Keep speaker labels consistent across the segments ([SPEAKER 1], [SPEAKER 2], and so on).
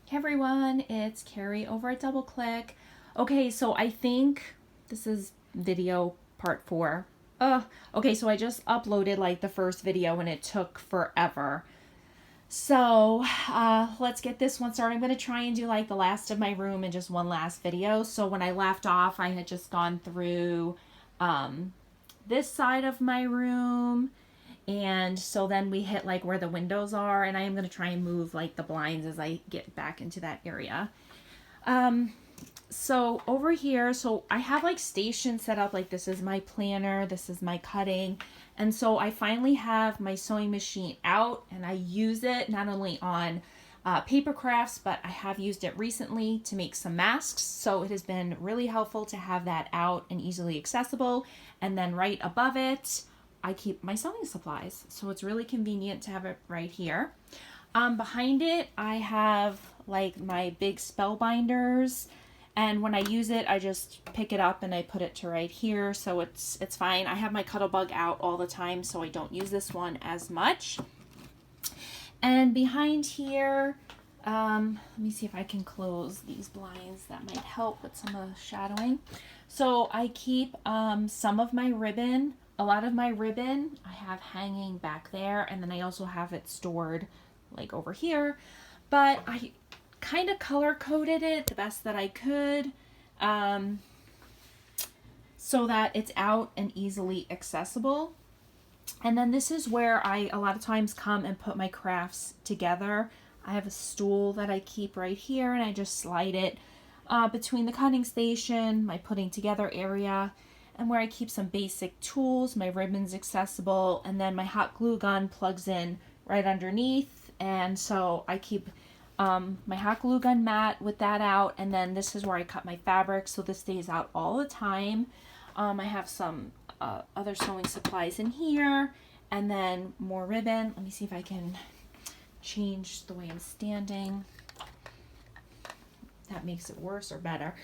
[SPEAKER 1] Hey everyone, it's Carrie over at Double Click. Okay, so I think this is video part 4. Okay, so I just uploaded like the first video and it took forever. So let's get this one started. I'm going to try and do like the last of my room in just one last video. So when I left off, I had just gone through this side of my room. And so then we hit like where the windows are, and I am going to try and move like the blinds as I get back into that area. So over here, so I have like stations set up, like this is my planner, this is my cutting. And so I finally have my sewing machine out, and I use it not only on paper crafts, but I have used it recently to make some masks. So it has been really helpful to have that out and easily accessible. And then right above it, I keep my sewing supplies. So it's really convenient to have it right here. Behind it, I have like my big spell binders. And when I use it, I just pick it up and I put it to right here. So it's fine. I have my Cuttlebug out all the time, so I don't use this one as much. And behind here, let me see if I can close these blinds. That might help with some of the shadowing. So I keep some of my ribbon. A lot of my ribbon I have hanging back there, and then I also have it stored like over here. But I kind of color coded it the best that I could so that it's out and easily accessible. And then this is where I a lot of times come and put my crafts together. I have a stool that I keep right here, and I just slide it between the cutting station, my putting together area, and where I keep some basic tools. My ribbon's accessible, and then my hot glue gun plugs in right underneath. And so I keep my hot glue gun mat with that out, and then this is where I cut my fabric, so this stays out all the time. I have some other sewing supplies in here, and then more ribbon. Let me see if I can change the way I'm standing. That makes it worse or better.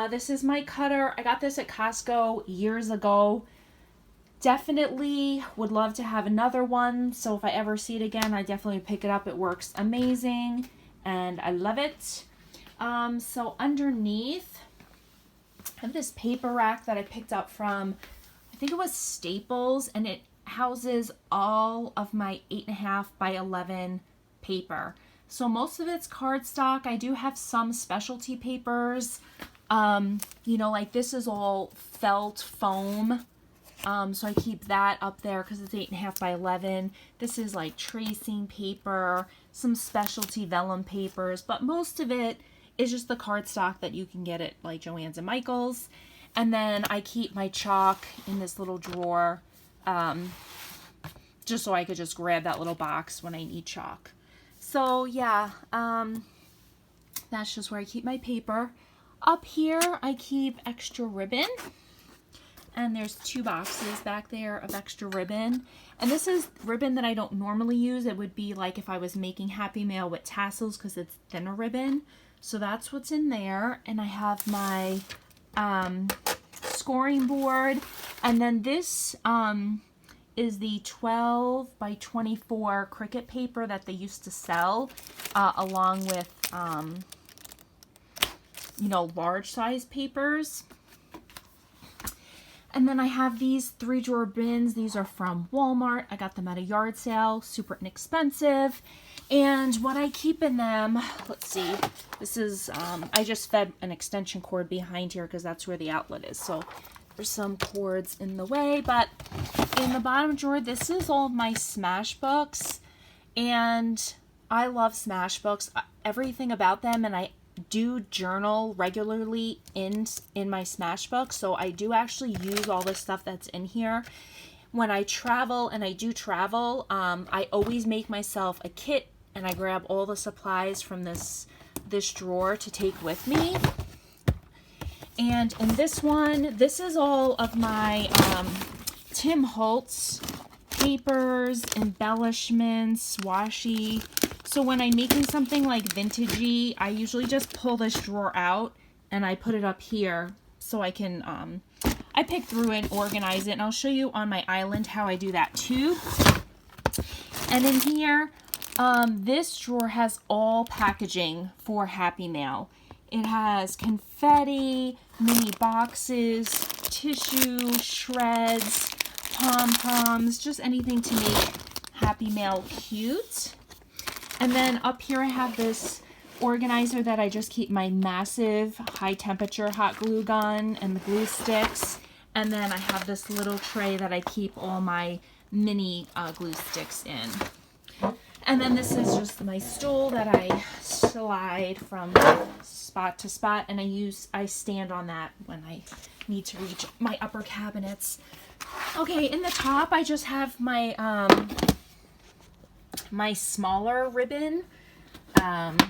[SPEAKER 1] This is my cutter. I got this at Costco years ago. Definitely would love to have another one. So if I ever see it again, I definitely pick it up. It works amazing and I love it. So underneath, I have this paper rack that I picked up from, I think it was Staples, and it houses all of my 8.5 by 11 paper. So most of it's cardstock. I do have some specialty papers. You know, like this is all felt foam. So I keep that up there because it's 8.5 by 11. This is like tracing paper, some specialty vellum papers, but most of it is just the cardstock that you can get at like Joann's and Michael's. And then I keep my chalk in this little drawer, just so I could just grab that little box when I need chalk. So yeah, that's just where I keep my paper. Up here, I keep extra ribbon, and there's 2 boxes back there of extra ribbon. And this is ribbon that I don't normally use. It would be like if I was making Happy Mail with tassels, because it's thinner ribbon. So that's what's in there. And I have my scoring board, and then this is the 12 by 24 Cricut paper that they used to sell along with you know, large size papers. And then I have these 3-drawer bins. These are from Walmart. I got them at a yard sale, super inexpensive. And what I keep in them, let's see, this is, I just fed an extension cord behind here because that's where the outlet is. So there's some cords in the way, but in the bottom drawer, this is all my Smash books. And I love Smash books, everything about them, and I do journal regularly in my Smash book, so I do actually use all this stuff that's in here. When I travel, and I do travel, I always make myself a kit, and I grab all the supplies from this drawer to take with me. And in this one, this is all of my Tim Holtz papers, embellishments, washi. So when I'm making something like vintagey, I usually just pull this drawer out and I put it up here so I can, I pick through it and organize it. And I'll show you on my island how I do that too. And in here, This drawer has all packaging for Happy Mail. It has confetti, mini boxes, tissue, shreds, pom-poms, just anything to make Happy Mail cute. And then up here I have this organizer that I just keep my massive high temperature hot glue gun and the glue sticks. And then I have this little tray that I keep all my mini glue sticks in. And then this is just my stool that I slide from spot to spot, and I stand on that when I need to reach my upper cabinets. Okay, in the top I just have my my smaller ribbon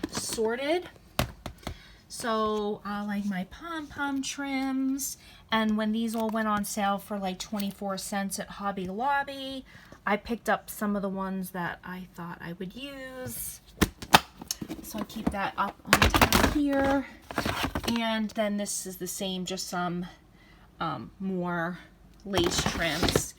[SPEAKER 1] sorted. So like my pom-pom trims, and when these all went on sale for like 24 cents at Hobby Lobby, I picked up some of the ones that I thought I would use. So I keep that up on top here. And then this is the same, just some more lace trims.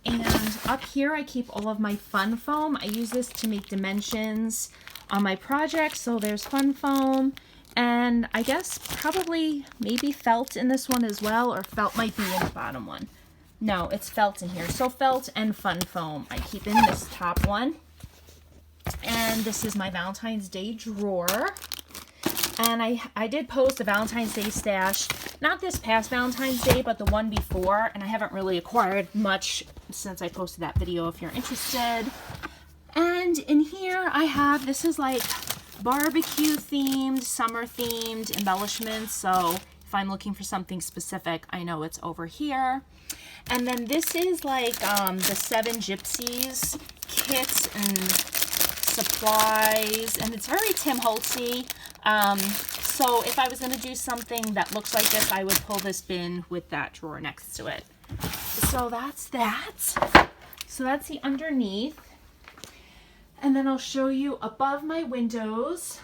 [SPEAKER 1] And up here I keep all of my fun foam. I use this to make dimensions on my project. So there's fun foam. And I guess probably maybe felt in this one as well, or felt might be in the bottom one. No, it's felt in here. So felt and fun foam I keep in this top one. And this is my Valentine's Day drawer. And I did post a Valentine's Day stash, not this past Valentine's Day, but the one before. And I haven't really acquired much since I posted that video if you're interested. And in here I have, this is like barbecue themed, summer themed embellishments. So if I'm looking for something specific, I know it's over here. And then this is like the 7 Gypsies kits and supplies, and it's very Tim Holtzy. So if I was going to do something that looks like this, I would pull this bin with that drawer next to it. So that's that. So that's the underneath. And then I'll show you above my windows.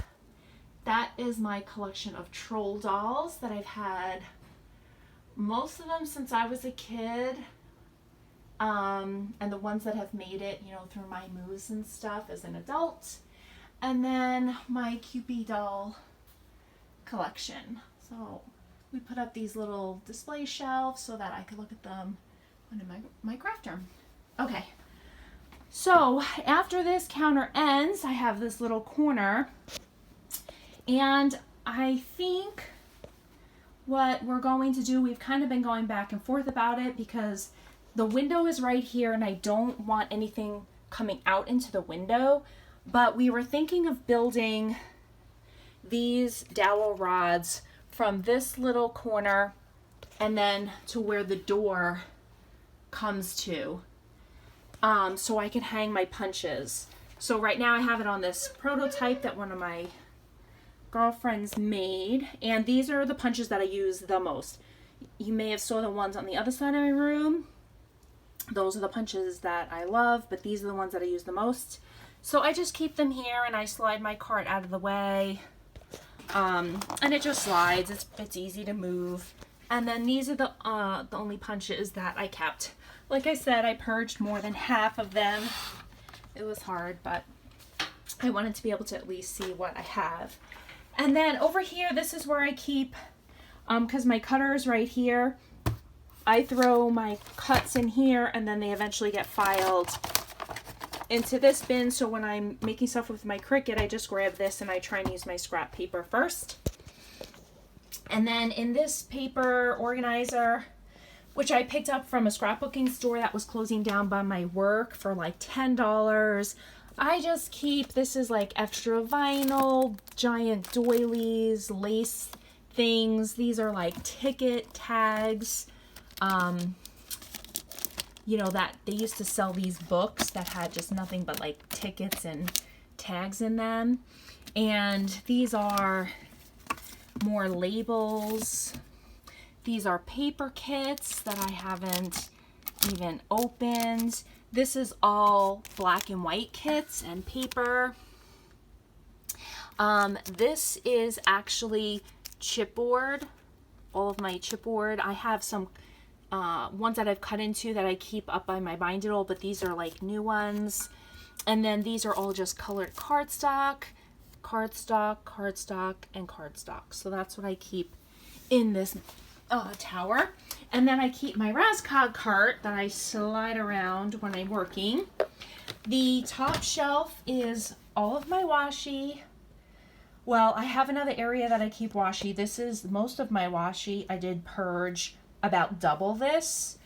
[SPEAKER 1] That is my collection of troll dolls that I've had, most of them since I was a kid, and the ones that have made it, you know, through my moves and stuff as an adult. And then my Cupid doll collection. So we put up these little display shelves so that I could look at them in my craft room. Okay, so after this counter ends, I have this little corner, and I think what we're going to do, we've kind of been going back and forth about it because the window is right here and I don't want anything coming out into the window, but we were thinking of building these dowel rods from this little corner and then to where the door comes to, so I can hang my punches. So right now I have it on this prototype that one of my girlfriends made, and these are the punches that I use the most. You may have saw the ones on the other side of my room. Those are the punches that I love, but these are the ones that I use the most. So I just keep them here and I slide my cart out of the way, and it just slides. It's easy to move. And then these are the only punches that I kept. Like I said, I purged more than half of them. It was hard, but I wanted to be able to at least see what I have. And then over here, this is where I keep, because my cutter is right here, I throw my cuts in here and then they eventually get filed into this bin. So when I'm making stuff with my Cricut, I just grab this and I try and use my scrap paper first. And then in this paper organizer, which I picked up from a scrapbooking store that was closing down by my work for like $10, I just keep, this is like extra vinyl, giant doilies, lace things. These are like ticket tags. You know, that they used to sell these books that had just nothing but like tickets and tags in them. And these are more labels. These are paper kits that I haven't even opened. This is all black and white kits and paper. This is actually chipboard, all of my chipboard. I have some ones that I've cut into that I keep up by my bind-it-all, but these are like new ones. And then these are all just colored cardstock, and cardstock. So that's what I keep in this tower. And then I keep my Rascog cart that I slide around when I'm working. The top shelf is all of my washi. Well, I have another area that I keep washi. This is most of my washi. I did purge about double this.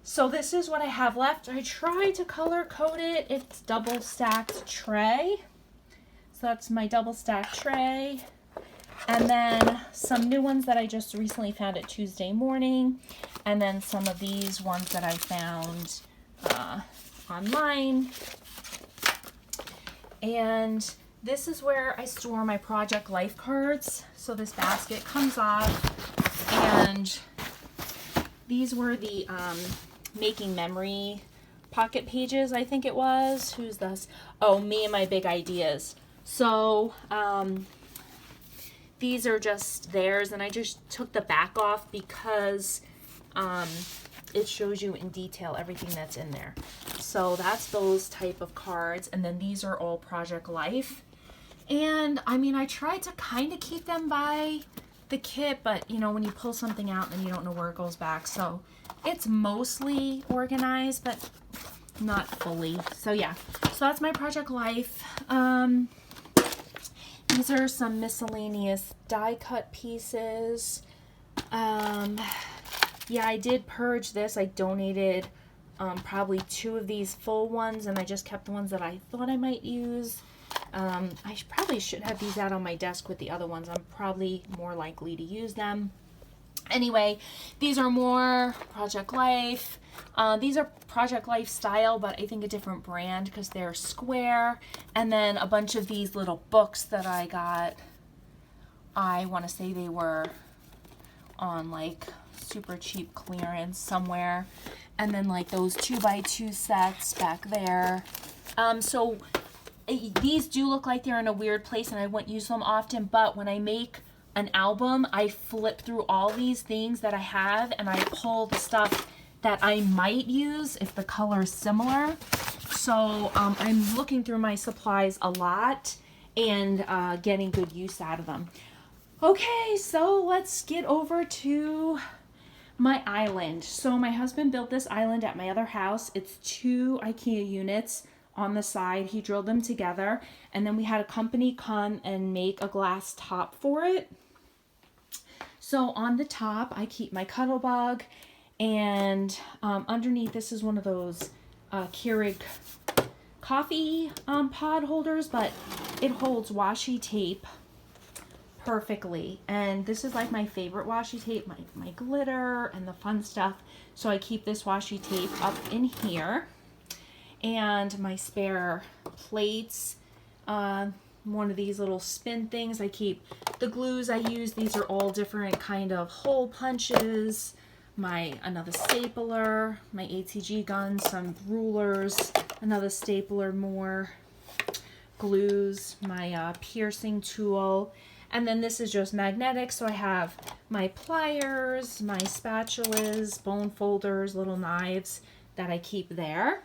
[SPEAKER 1] So this is what I have left. I try to color code it. It's double stacked tray. So that's my double stacked tray. And then some new ones that I just recently found at Tuesday morning. And then some of these ones that I found online. And this is where I store my Project Life cards. So this basket comes off, and these were the Making Memory pocket pages, I think it was. Who's this? Oh, me and my big ideas. So these are just theirs, and I just took the back off because it shows you in detail everything that's in there. So that's those type of cards, and then these are all Project Life. And I mean, I tried to kind of keep them by the kit, but you know, when you pull something out, then you don't know where it goes back. So it's mostly organized, but not fully. So yeah, so that's my Project Life. These are some miscellaneous die cut pieces. Yeah, I did purge this. I donated probably 2 of these full ones, and I just kept the ones that I thought I might use. I probably should have these out on my desk with the other ones. I'm probably more likely to use them. Anyway, these are more Project Life. These are Project Life style, but I think a different brand because they're square. And then a bunch of these little books that I got. I want to say they were on like super cheap clearance somewhere. And then like those 2x2 sets back there. So these do look like they're in a weird place and I wouldn't use them often, but when I make an album, I flip through all these things that I have and I pull the stuff that I might use if the color is similar. So I'm looking through my supplies a lot and getting good use out of them. Okay, so let's get over to my island. So my husband built this island at my other house. It's 2 IKEA units on the side. He drilled them together, and then we had a company come and make a glass top for it. So on the top I keep my Cuttlebug, and underneath this is one of those Keurig coffee pod holders, but it holds washi tape perfectly, and this is like my favorite washi tape, my glitter and the fun stuff. So I keep this washi tape up in here, and my spare plates, one of these little spin things. I keep the glues I use. These are all different kind of hole punches, another stapler, my ATG gun, some rulers, another stapler, more glues, my piercing tool. And then this is just magnetic, so I have my pliers, my spatulas, bone folders, little knives that I keep there.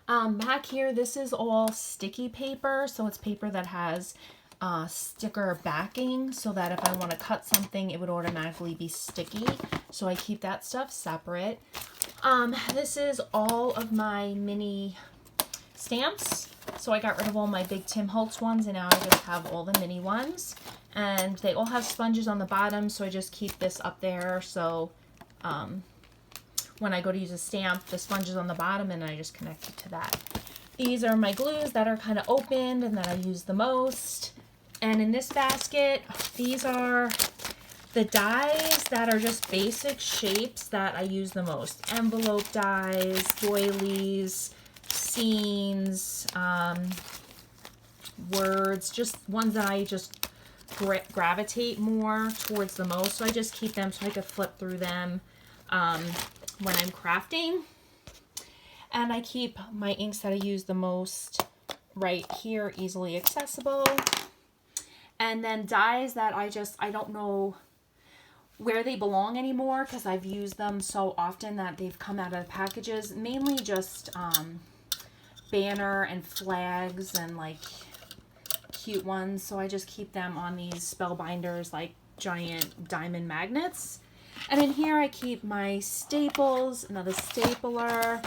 [SPEAKER 1] Back here, this is all sticky paper, so it's paper that has sticker backing so that if I want to cut something, it would automatically be sticky. So I keep that stuff separate. This is all of my mini stamps. So I got rid of all my big Tim Holtz ones, and now I just have all the mini ones. And they all have sponges on the bottom, so I just keep this up there. So when I go to use a stamp, the sponge is on the bottom, and I just connect it to that. These are my glues that are kind of opened and that I use the most. And in this basket, these are the dies that are just basic shapes that I use the most. Envelope dies, doilies, scenes, words, just ones that I just gravitate more towards the most. So I just keep them so I could flip through them when I'm crafting. And I keep my inks that I use the most right here, easily accessible. And then dies that I don't know where they belong anymore because I've used them so often that they've come out of the packages. Mainly just banner and flags and like cute ones. So I just keep them on these spell binders, like giant diamond magnets. And in here I keep my staples, another stapler,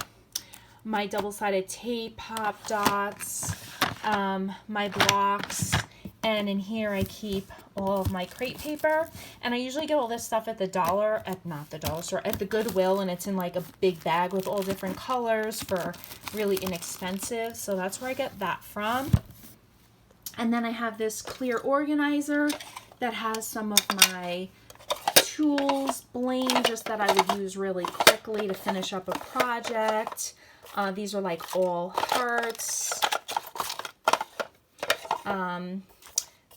[SPEAKER 1] my double-sided tape, pop dots, my blocks, and in here I keep all of my crate paper. And I usually get all this stuff at the not the dollar store, at the Goodwill, and it's in like a big bag with all different colors for really inexpensive. So that's where I get that from. And then I have this clear organizer that has some of my tools, bling, just that I would use really quickly to finish up a project. These are like all hearts.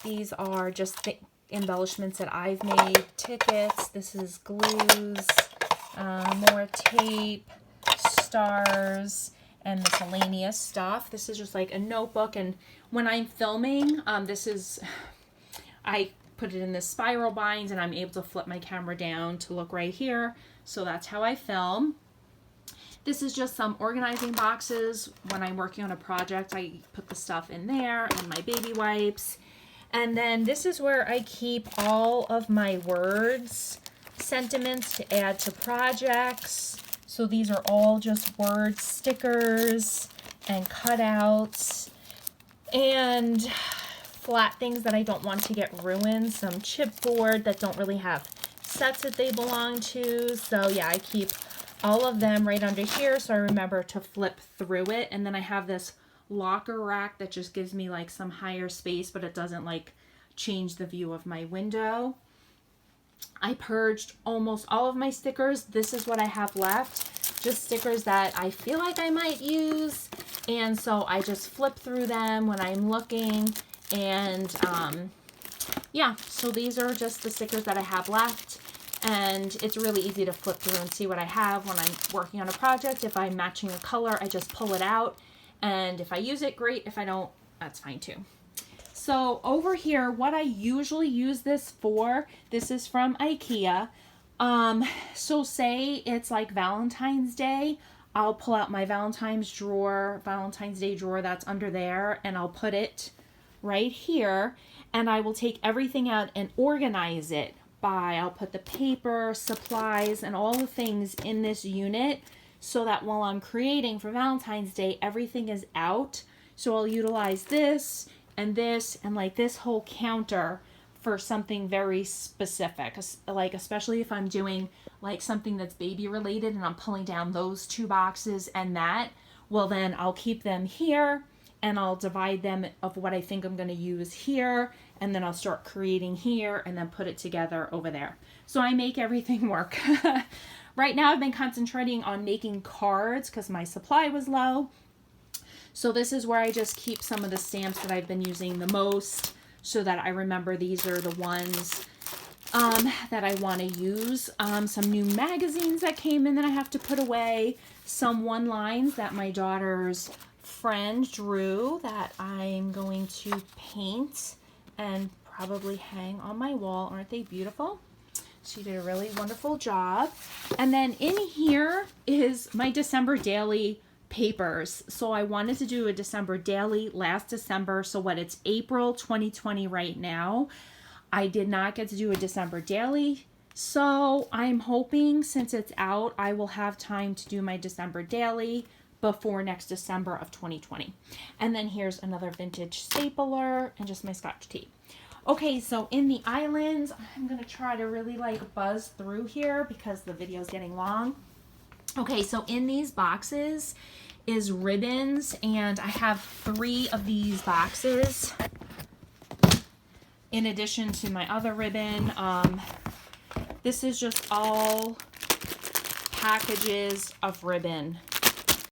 [SPEAKER 1] These are just the embellishments that I've made. Tickets. This is glues, more tape, stars, and miscellaneous stuff. This is just like a notebook, and when I'm filming, I put it in this spiral bind, and I'm able to flip my camera down to look right here. So that's how I film. This is just some organizing boxes. When I'm working on a project, I put the stuff in there, and my baby wipes. And then this is where I keep all of my words, sentiments to add to projects. So these are all just word stickers and cutouts and flat things that I don't want to get ruined. Some chipboard that don't really have sets that they belong to. So yeah, I keep all of them right under here so I remember to flip through it. And then I have this locker rack that just gives me like some higher space, but it doesn't like change the view of my window. I purged almost all of my stickers. This is what I have left, just stickers that I feel like I might use, and so I just flip through them when I'm looking. And yeah, so these are just the stickers that I have left, and it's really easy to flip through and see what I have when I'm working on a project. If I'm matching a color, I just pull it out, and if I use it, great. If I don't, that's fine too. So over here, what I usually use this for, this is from IKEA. So say it's like Valentine's Day, I'll pull out my Valentine's Day drawer that's under there, and I'll put it right here, and I will take everything out and organize it I'll put the paper, supplies, and all the things in this unit so that while I'm creating for Valentine's Day, everything is out. So I'll utilize this and like this whole counter for something very specific, like especially if I'm doing like something that's baby related and I'm pulling down those two boxes and that, well then I'll keep them here and I'll divide them of what I think I'm going to use here, and then I'll start creating here and then put it together over there. So I make everything work. Right now I've been concentrating on making cards because my supply was low. So this is where I just keep some of the stamps that I've been using the most so that I remember these are the ones that I want to use. Some new magazines that came in that I have to put away. Some one-lines that my daughter's friend drew that I'm going to paint and probably hang on my wall. Aren't they beautiful? She did a really wonderful job. And then in here is my December daily papers. So I wanted to do a December daily last December. So what, it's April 2020 right now. I did not get to do a December daily. So I'm hoping since it's out, I will have time to do my December daily before next December of 2020. And then here's another vintage stapler and just my Scotch tape. Okay, so in the islands, I'm going to try to really like buzz through here because the video is getting long. Okay, so in these boxes is ribbons, and I have 3 of these boxes in addition to my other ribbon. This is just all packages of ribbon